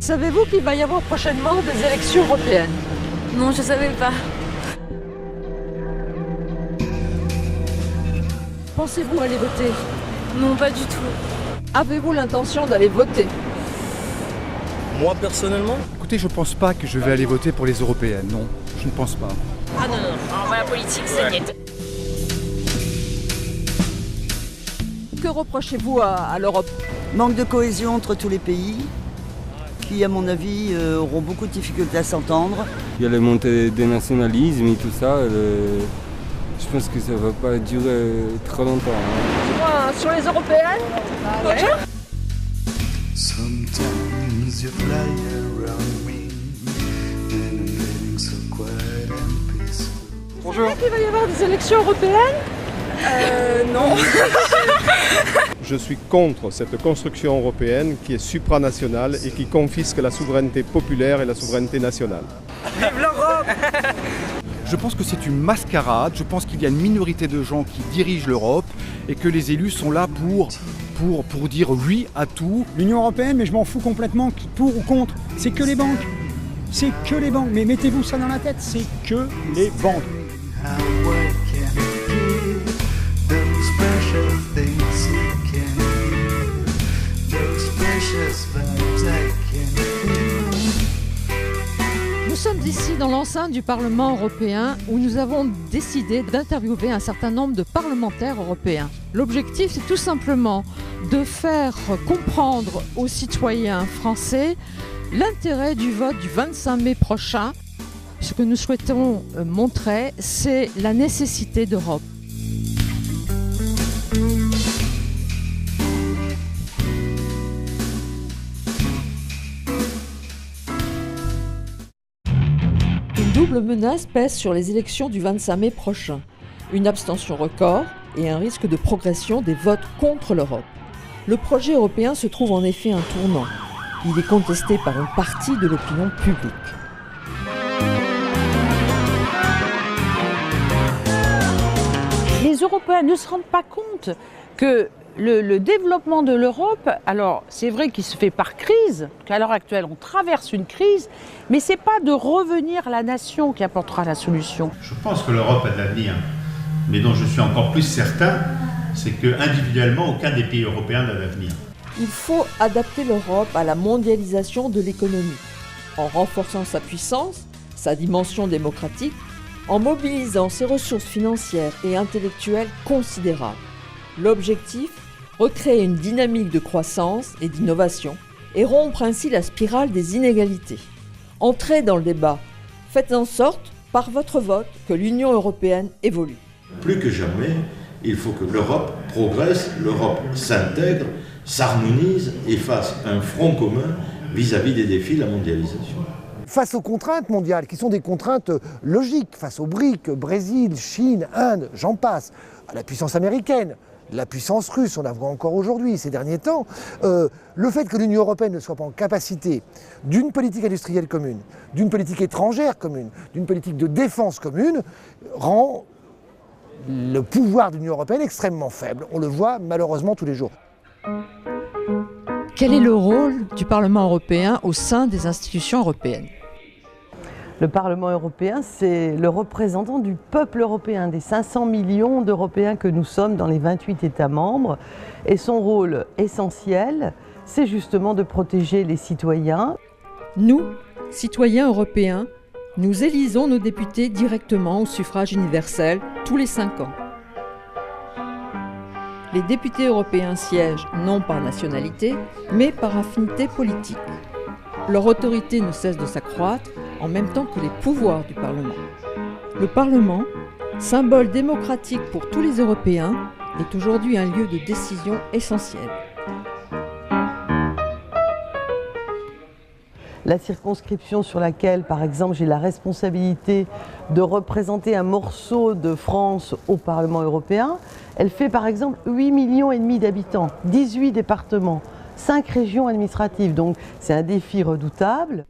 Savez-vous qu'il va y avoir prochainement des élections européennes? Non, je savais pas. Pensez-vous aller voter? Non, pas du tout. Avez-vous l'intention d'aller voter? Moi personnellement? Écoutez, je pense pas que je vais aller voter pour les européennes, non, je ne pense pas. Ah non, non, la politique, c'est net. Que reprochez-vous à l'Europe? Manque de cohésion entre tous les pays, qui à mon avis auront beaucoup de difficultés à s'entendre. Il y a la montée des nationalismes et tout ça. Je pense que ça va pas durer très longtemps. Sur les européennes? Ouais. Sometimes you fly around me and I'm feeling so quiet and peaceful. Bonjour. Vous savez qu'il va y avoir des élections européennes? Non. Je suis contre cette construction européenne qui est supranationale et qui confisque la souveraineté populaire et la souveraineté nationale. Vive l'Europe! Je pense que c'est une mascarade, je pense qu'il y a une minorité de gens qui dirigent l'Europe et que les élus sont là pour dire oui à tout. L'Union européenne, mais je m'en fous complètement, pour ou contre, c'est que les banques. C'est que les banques, mais mettez-vous ça dans la tête, c'est que les banques. How I can hear those precious things you can hear, those precious vibes I can feel. Nous sommes ici dans l'enceinte du Parlement européen où nous avons décidé d'interviewer un certain nombre de parlementaires européens. L'objectif, c'est tout simplement de faire comprendre aux citoyens français l'intérêt du vote du 25 mai prochain. Ce que nous souhaitons montrer, c'est la nécessité d'Europe. Une double menace pèse sur les élections du 25 mai prochain. Une abstention record et un risque de progression des votes contre l'Europe. Le projet européen se trouve en effet à un tournant. Il est contesté par une partie de l'opinion publique. Les Européens ne se rendent pas compte que le développement de l'Europe, alors c'est vrai qu'il se fait par crise, qu'à l'heure actuelle on traverse une crise, mais ce n'est pas de revenir la nation qui apportera la solution. Je pense que l'Europe a de l'avenir, mais dont je suis encore plus certain, c'est qu'individuellement aucun des pays européens n'a d'avenir. Il faut adapter l'Europe à la mondialisation de l'économie, en renforçant sa puissance, sa dimension démocratique, en mobilisant ses ressources financières et intellectuelles considérables. L'objectif, recréer une dynamique de croissance et d'innovation et rompre ainsi la spirale des inégalités. Entrez dans le débat, faites en sorte, par votre vote, que l'Union européenne évolue. Plus que jamais, il faut que l'Europe progresse, l'Europe s'intègre, s'harmonise et fasse un front commun vis-à-vis des défis de la mondialisation. Face aux contraintes mondiales, qui sont des contraintes logiques, face aux BRIC, Brésil, Chine, Inde, j'en passe, à la puissance américaine, la puissance russe, on la voit encore aujourd'hui, ces derniers temps, le fait que l'Union européenne ne soit pas en capacité d'une politique industrielle commune, d'une politique étrangère commune, d'une politique de défense commune, rend le pouvoir de l'Union européenne extrêmement faible. On le voit malheureusement tous les jours. Quel est le rôle du Parlement européen au sein des institutions européennes ? Le Parlement européen, c'est le représentant du peuple européen, des 500 millions d'Européens que nous sommes dans les 28 États membres. Et son rôle essentiel, c'est justement de protéger les citoyens. Nous, citoyens européens, nous élisons nos députés directement au suffrage universel tous les 5 ans. Les députés européens siègent non par nationalité, mais par affinité politique. Leur autorité ne cesse de s'accroître en même temps que les pouvoirs du Parlement. Le Parlement, symbole démocratique pour tous les Européens, est aujourd'hui un lieu de décision essentiel. La circonscription sur laquelle, par exemple, j'ai la responsabilité de représenter un morceau de France au Parlement européen, elle fait par exemple 8,5 millions d'habitants, 18 départements, 5 régions administratives, donc c'est un défi redoutable.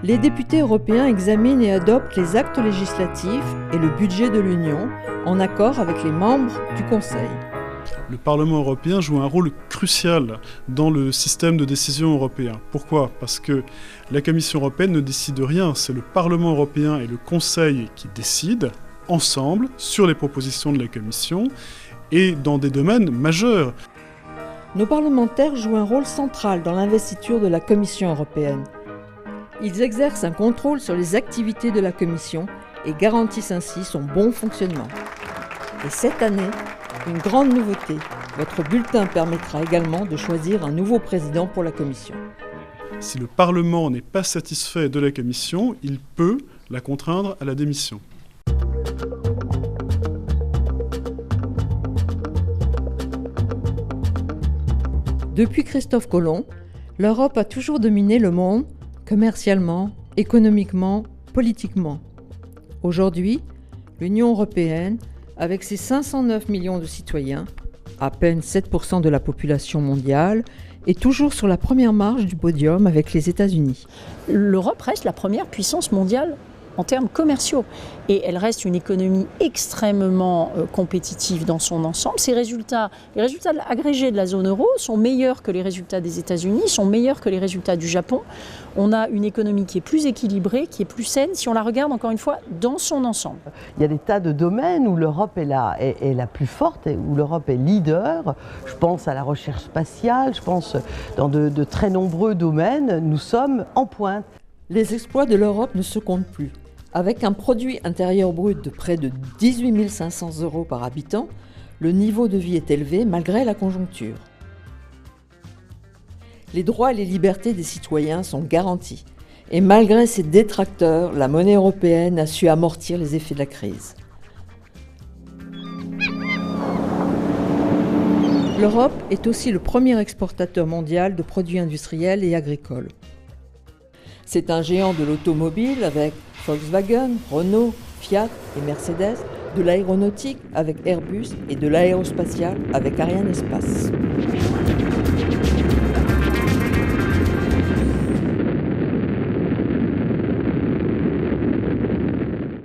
Les députés européens examinent et adoptent les actes législatifs et le budget de l'Union en accord avec les membres du Conseil. Le Parlement européen joue un rôle crucial dans le système de décision européen. Pourquoi ? Parce que la Commission européenne ne décide rien, c'est le Parlement européen et le Conseil qui décident ensemble sur les propositions de la Commission et dans des domaines majeurs. Nos parlementaires jouent un rôle central dans l'investiture de la Commission européenne. Ils exercent un contrôle sur les activités de la Commission et garantissent ainsi son bon fonctionnement. Et cette année, une grande nouveauté, votre bulletin permettra également de choisir un nouveau président pour la Commission. Si le Parlement n'est pas satisfait de la Commission, il peut la contraindre à la démission. Depuis Christophe Colomb, l'Europe a toujours dominé le monde, commercialement, économiquement, politiquement. Aujourd'hui, l'Union européenne, avec ses 509 millions de citoyens, à peine 7% de la population mondiale, est toujours sur la première marche du podium avec les États-Unis. L'Europe reste la première puissance mondiale en termes commerciaux. Et elle reste une économie extrêmement compétitive dans son ensemble. Les résultats agrégés de la zone euro sont meilleurs que les résultats des États-Unis, sont meilleurs que les résultats du Japon. On a une économie qui est plus équilibrée, qui est plus saine, si on la regarde encore une fois dans son ensemble. Il y a des tas de domaines où l'Europe est la plus forte, où l'Europe est leader. Je pense à la recherche spatiale, je pense dans de très nombreux domaines, nous sommes en pointe. Les exploits de l'Europe ne se comptent plus. Avec un produit intérieur brut de près de 18 500 € par habitant, le niveau de vie est élevé malgré la conjoncture. Les droits et les libertés des citoyens sont garantis. Et malgré ses détracteurs, la monnaie européenne a su amortir les effets de la crise. L'Europe est aussi le premier exportateur mondial de produits industriels et agricoles. C'est un géant de l'automobile avec Volkswagen, Renault, Fiat et Mercedes, de l'aéronautique avec Airbus et de l'aérospatial avec Arianespace.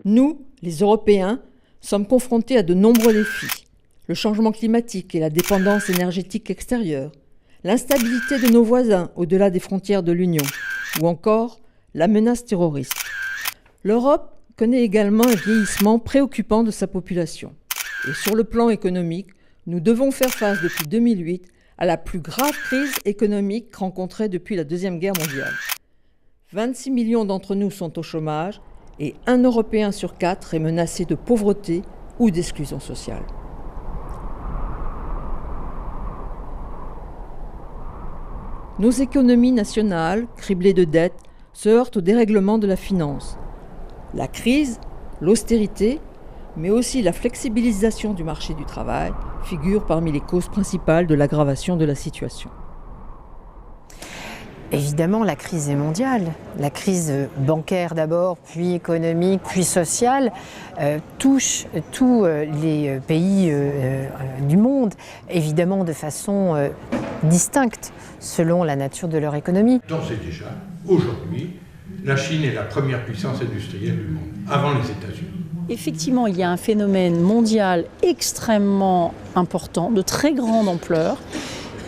Nous, les Européens, sommes confrontés à de nombreux défis. Le changement climatique et la dépendance énergétique extérieure, l'instabilité de nos voisins au-delà des frontières de l'Union, ou encore la menace terroriste. L'Europe connaît également un vieillissement préoccupant de sa population. Et sur le plan économique, nous devons faire face depuis 2008 à la plus grave crise économique rencontrée depuis la Deuxième Guerre mondiale. 26 millions d'entre nous sont au chômage et 1 Européen sur 4 est menacé de pauvreté ou d'exclusion sociale. Nos économies nationales, criblées de dettes, se heurtent au dérèglement de la finance. La crise, l'austérité, mais aussi la flexibilisation du marché du travail figurent parmi les causes principales de l'aggravation de la situation. Évidemment, la crise est mondiale. La crise bancaire d'abord, puis économique, puis sociale, touche tous les pays du monde, évidemment de façon distincte selon la nature de leur économie. D'ores et déjà, aujourd'hui, la Chine est la première puissance industrielle du monde, avant les États-Unis. Effectivement, il y a un phénomène mondial extrêmement important, de très grande ampleur,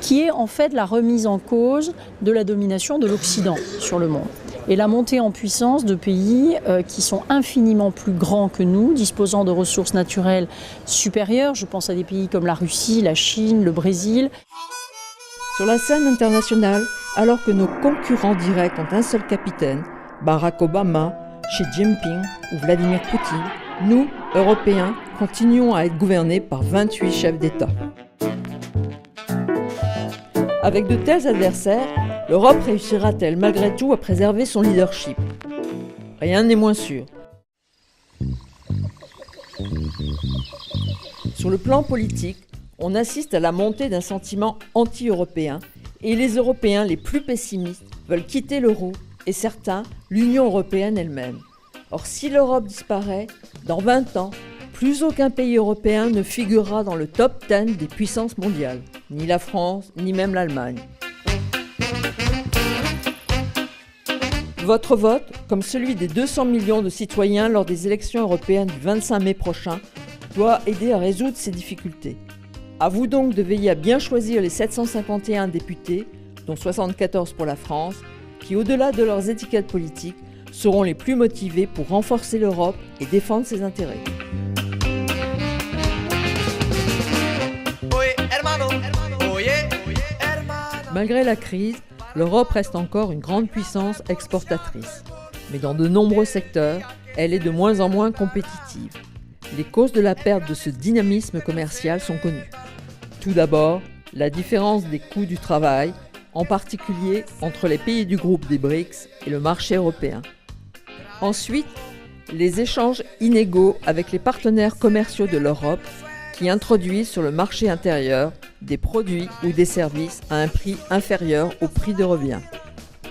qui est en fait la remise en cause de la domination de l'Occident sur le monde. Et la montée en puissance de pays qui sont infiniment plus grands que nous, disposant de ressources naturelles supérieures. Je pense à des pays comme la Russie, la Chine, le Brésil. Sur la scène internationale, alors que nos concurrents directs ont un seul capitaine, Barack Obama, Xi Jinping ou Vladimir Poutine, nous, Européens, continuons à être gouvernés par 28 chefs d'État. Avec de tels adversaires, l'Europe réussira-t-elle malgré tout à préserver son leadership ? Rien n'est moins sûr. Sur le plan politique, on assiste à la montée d'un sentiment anti-européen et les Européens les plus pessimistes veulent quitter l'euro et certains l'Union européenne elle-même. Or, si l'Europe disparaît, dans 20 ans, plus aucun pays européen ne figurera dans le top 10 des puissances mondiales, ni la France, ni même l'Allemagne. Votre vote, comme celui des 200 millions de citoyens lors des élections européennes du 25 mai prochain, doit aider à résoudre ces difficultés. À vous donc de veiller à bien choisir les 751 députés, dont 74 pour la France, qui, au-delà de leurs étiquettes politiques, seront les plus motivés pour renforcer l'Europe et défendre ses intérêts. Malgré la crise, l'Europe reste encore une grande puissance exportatrice. Mais dans de nombreux secteurs, elle est de moins en moins compétitive. Les causes de la perte de ce dynamisme commercial sont connues. Tout d'abord, la différence des coûts du travail, en particulier entre les pays du groupe des BRICS et le marché européen. Ensuite, les échanges inégaux avec les partenaires commerciaux de l'Europe qui introduisent sur le marché intérieur des produits ou des services à un prix inférieur au prix de revient.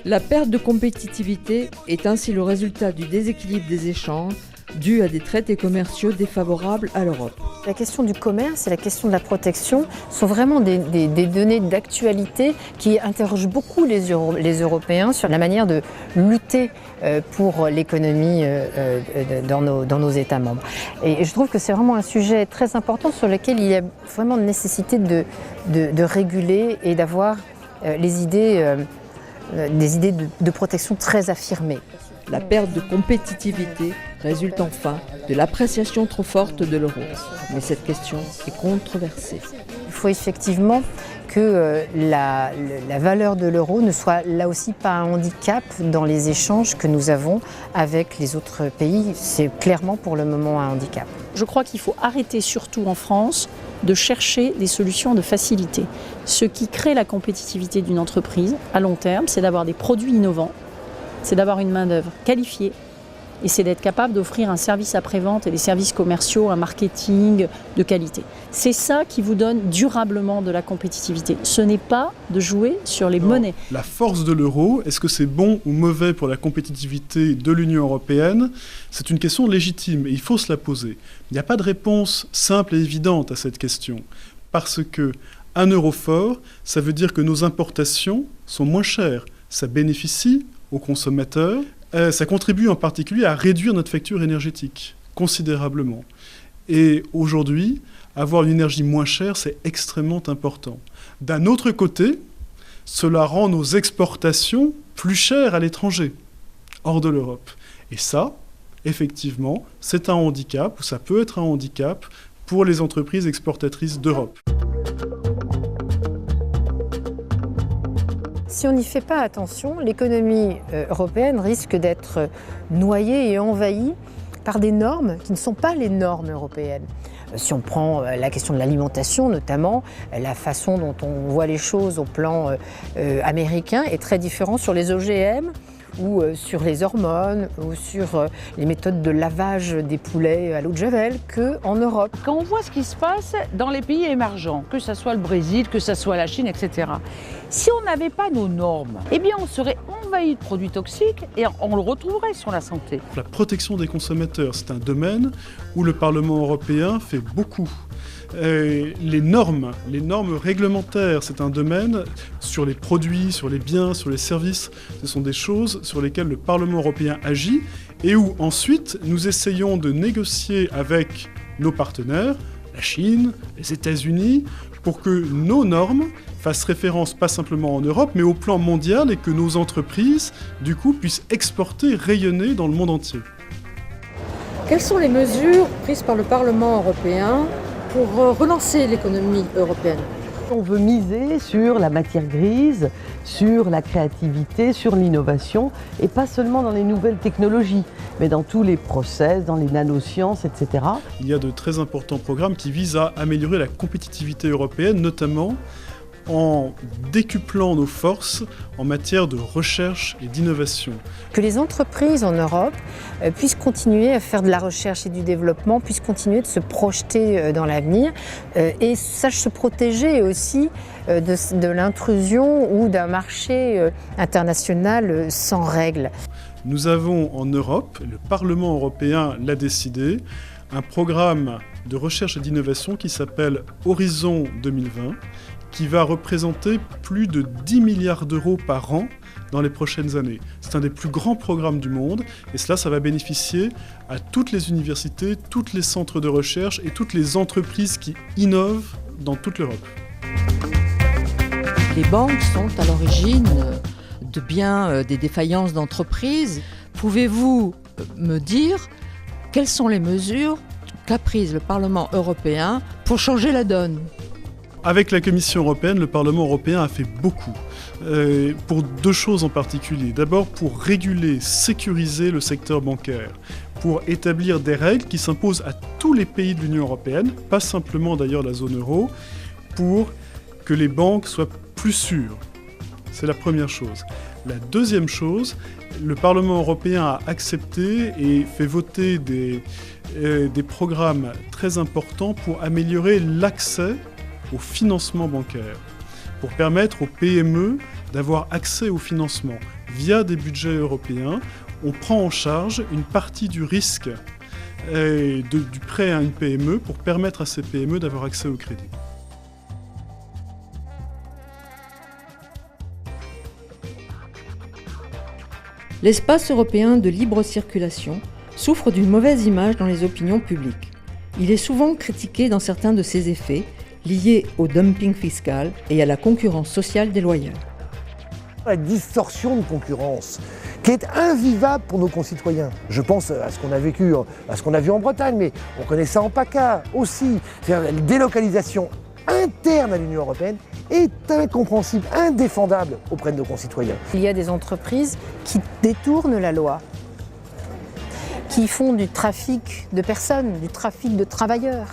La perte de compétitivité est ainsi le résultat du déséquilibre des échanges dû à des traités commerciaux défavorables à l'Europe. La question du commerce et la question de la protection sont vraiment des données d'actualité qui interrogent beaucoup les Européens sur la manière de lutter pour l'économie dans nos États membres. Et je trouve que c'est vraiment un sujet très important sur lequel il y a vraiment nécessité de réguler et d'avoir des idées de protection très affirmées. La perte de compétitivité résulte enfin de l'appréciation trop forte de l'euro. Mais cette question est controversée. Il faut effectivement que la valeur de l'euro ne soit là aussi pas un handicap dans les échanges que nous avons avec les autres pays. C'est clairement pour le moment un handicap. Je crois qu'il faut arrêter, surtout en France, de chercher des solutions de facilité. Ce qui crée la compétitivité d'une entreprise à long terme, c'est d'avoir des produits innovants, c'est d'avoir une main-d'œuvre qualifiée et c'est d'être capable d'offrir un service après-vente et des services commerciaux, un marketing de qualité. C'est ça qui vous donne durablement de la compétitivité. Ce n'est pas de jouer sur les monnaies. La force de l'euro, est-ce que c'est bon ou mauvais pour la compétitivité de l'Union européenne ? C'est une question légitime et il faut se la poser. Il n'y a pas de réponse simple et évidente à cette question. Parce que un euro fort, ça veut dire que nos importations sont moins chères. Ça bénéficie aux consommateurs. Ça contribue en particulier à réduire notre facture énergétique considérablement. Et aujourd'hui, avoir une énergie moins chère, c'est extrêmement important. D'un autre côté, cela rend nos exportations plus chères à l'étranger, hors de l'Europe. Et ça, effectivement, c'est un handicap, ou ça peut être un handicap, pour les entreprises exportatrices d'Europe. Si on n'y fait pas attention, l'économie européenne risque d'être noyée et envahie par des normes qui ne sont pas les normes européennes. Si on prend la question de l'alimentation notamment, la façon dont on voit les choses au plan américain est très différente sur les OGM ou sur les hormones ou sur les méthodes de lavage des poulets à l'eau de Javel qu'en Europe. Quand on voit ce qui se passe dans les pays émergents, que ce soit le Brésil, que ce soit la Chine, etc., si on n'avait pas nos normes, eh bien on serait envahi de produits toxiques et on le retrouverait sur la santé. La protection des consommateurs, c'est un domaine où le Parlement européen fait beaucoup. Les normes réglementaires, c'est un domaine sur les produits, sur les biens, sur les services. Ce sont des choses sur lesquelles le Parlement européen agit et où ensuite nous essayons de négocier avec nos partenaires, la Chine, les États-Unis, pour que nos normes fassent référence pas simplement en Europe, mais au plan mondial et que nos entreprises, du coup, puissent exporter, rayonner dans le monde entier. Quelles sont les mesures prises par le Parlement européen pour relancer l'économie européenne? On veut miser sur la matière grise, sur la créativité, sur l'innovation, et pas seulement dans les nouvelles technologies, mais dans tous les process, dans les nanosciences, etc. Il y a de très importants programmes qui visent à améliorer la compétitivité européenne, notamment en décuplant nos forces en matière de recherche et d'innovation. Que les entreprises en Europe puissent continuer à faire de la recherche et du développement, puissent continuer de se projeter dans l'avenir et sachent se protéger aussi de l'intrusion ou d'un marché international sans règles. Nous avons en Europe, le Parlement européen l'a décidé, un programme de recherche et d'innovation qui s'appelle Horizon 2020, qui va représenter plus de 10 milliards d'euros par an dans les prochaines années. C'est un des plus grands programmes du monde et cela, ça va bénéficier à toutes les universités, tous les centres de recherche et toutes les entreprises qui innovent dans toute l'Europe. Les banques sont à l'origine de bien des défaillances d'entreprises. Pouvez-vous me dire quelles sont les mesures qu'a prises le Parlement européen pour changer la donne ? Avec la Commission européenne, le Parlement européen a fait beaucoup, pour deux choses en particulier. D'abord, pour réguler, sécuriser le secteur bancaire, pour établir des règles qui s'imposent à tous les pays de l'Union européenne, pas simplement d'ailleurs la zone euro, pour que les banques soient plus sûres. C'est la première chose. La deuxième chose, le Parlement européen a accepté et fait voter des programmes très importants pour améliorer l'accès au financement bancaire, pour permettre aux PME d'avoir accès au financement. Via des budgets européens, on prend en charge une partie du risque du prêt à une PME pour permettre à ces PME d'avoir accès au crédit. L'espace européen de libre circulation souffre d'une mauvaise image dans les opinions publiques. Il est souvent critiqué dans certains de ses effets, liés au dumping fiscal et à la concurrence sociale déloyale. La distorsion de concurrence qui est invivable pour nos concitoyens. Je pense à ce qu'on a vécu, à ce qu'on a vu en Bretagne, mais on connaît ça en PACA aussi. C'est-à-dire la délocalisation interne à l'Union européenne est incompréhensible, indéfendable auprès de nos concitoyens. Il y a des entreprises qui détournent la loi, qui font du trafic de personnes, du trafic de travailleurs.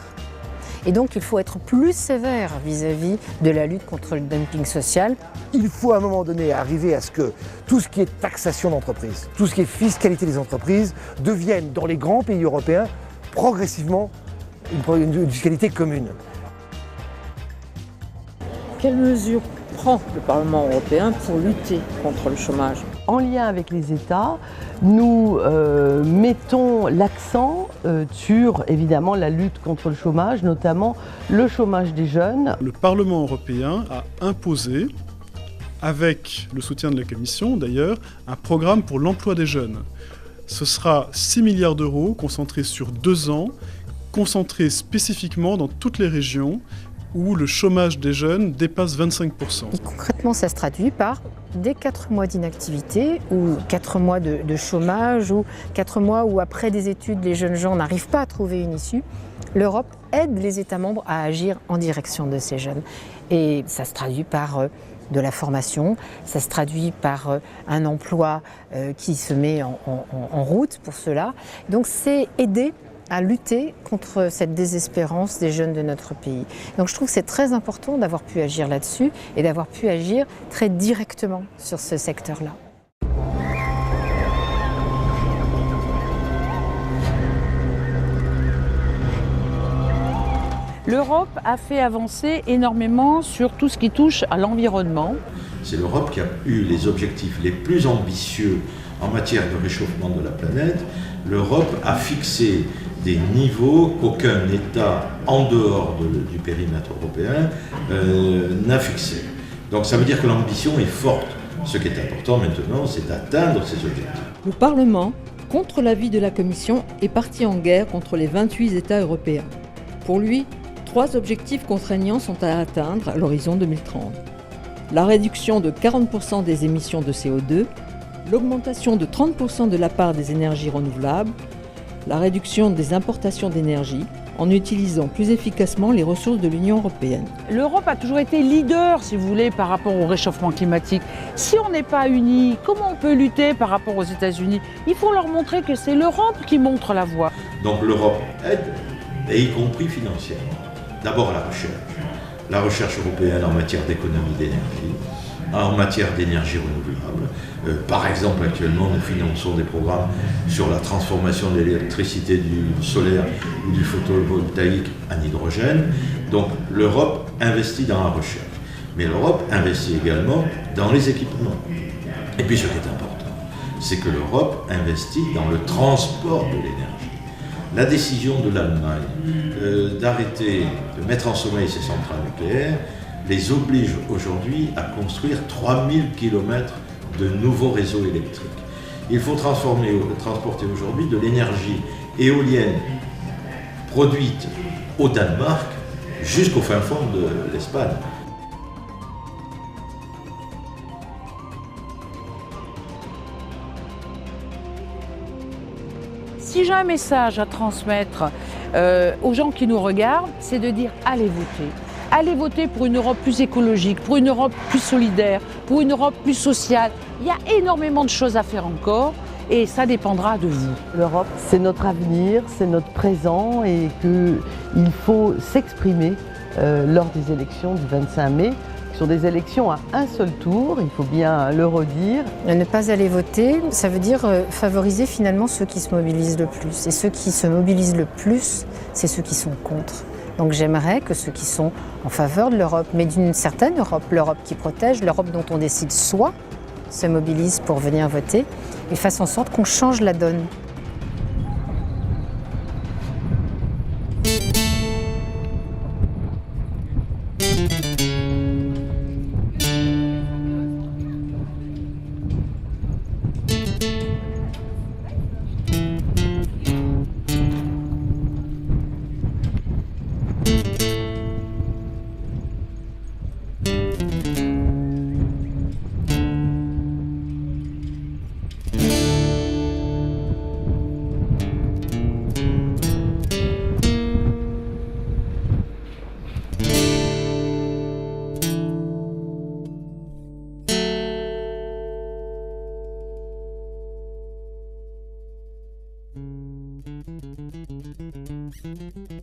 Et donc il faut être plus sévère vis-à-vis de la lutte contre le dumping social. Il faut à un moment donné arriver à ce que tout ce qui est taxation d'entreprise, tout ce qui est fiscalité des entreprises devienne dans les grands pays européens progressivement une fiscalité commune. Quelles mesures prend le Parlement européen pour lutter contre le chômage ? En lien avec les États, nous mettons l'accent sur évidemment la lutte contre le chômage, notamment le chômage des jeunes. Le Parlement européen a imposé, avec le soutien de la Commission d'ailleurs, un programme pour l'emploi des jeunes. Ce sera 6 milliards d'euros concentrés sur 2 ans, concentrés spécifiquement dans toutes les régions où le chômage des jeunes dépasse 25%. Et concrètement, ça se traduit par dès 4 mois d'inactivité ou 4 mois de chômage ou 4 mois où après des études, les jeunes gens n'arrivent pas à trouver une issue. L'Europe aide les États membres à agir en direction de ces jeunes. Et ça se traduit par de la formation, ça se traduit par un emploi qui se met en route pour cela. Donc c'est aider à lutter contre cette désespérance des jeunes de notre pays. Donc je trouve que c'est très important d'avoir pu agir là-dessus et d'avoir pu agir très directement sur ce secteur-là. L'Europe a fait avancer énormément sur tout ce qui touche à l'environnement. C'est l'Europe qui a eu les objectifs les plus ambitieux en matière de réchauffement de la planète. L'Europe a fixé des niveaux qu'aucun État en dehors du périmètre européen n'a fixé. Donc ça veut dire que l'ambition est forte. Ce qui est important maintenant, c'est d'atteindre ces objectifs. Le Parlement, contre l'avis de la Commission, est parti en guerre contre les 28 États européens. Pour lui, 3 objectifs contraignants sont à atteindre à l'horizon 2030. La réduction de 40% des émissions de CO2, l'augmentation de 30% de la part des énergies renouvelables, la réduction des importations d'énergie en utilisant plus efficacement les ressources de l'Union européenne. L'Europe a toujours été leader, si vous voulez, par rapport au réchauffement climatique. Si on n'est pas unis, comment on peut lutter par rapport aux États-Unis ? Il faut leur montrer que c'est l'Europe qui montre la voie. Donc l'Europe aide, et y compris financièrement. D'abord la recherche européenne en matière d'économie d'énergie, en matière d'énergie renouvelable. Par exemple, actuellement, nous finançons des programmes sur la transformation de l'électricité du solaire ou du photovoltaïque en hydrogène. Donc l'Europe investit dans la recherche. Mais l'Europe investit également dans les équipements. Et puis ce qui est important, c'est que l'Europe investit dans le transport de l'énergie. La décision de l'Allemagne d'arrêter, de mettre en sommeil ses centrales nucléaires, les oblige aujourd'hui à construire 3000 km de nouveaux réseaux électriques. Il faut transporter aujourd'hui de l'énergie éolienne produite au Danemark jusqu'au fin fond de l'Espagne. Si j'ai un message à transmettre aux gens qui nous regardent, c'est de dire allez voter. Allez voter pour une Europe plus écologique, pour une Europe plus solidaire, pour une Europe plus sociale. Il y a énormément de choses à faire encore et ça dépendra de vous. L'Europe, c'est notre avenir, c'est notre présent et qu'il faut s'exprimer lors des élections du 25 mai. Ce sont des élections à un seul tour, il faut bien le redire. Ne pas aller voter, ça veut dire favoriser finalement ceux qui se mobilisent le plus. Et ceux qui se mobilisent le plus, c'est ceux qui sont contre. Donc j'aimerais que ceux qui sont en faveur de l'Europe, mais d'une certaine Europe, l'Europe qui protège, l'Europe dont on décide soi, se mobilisent pour venir voter et fassent en sorte qu'on change la donne. Thank you.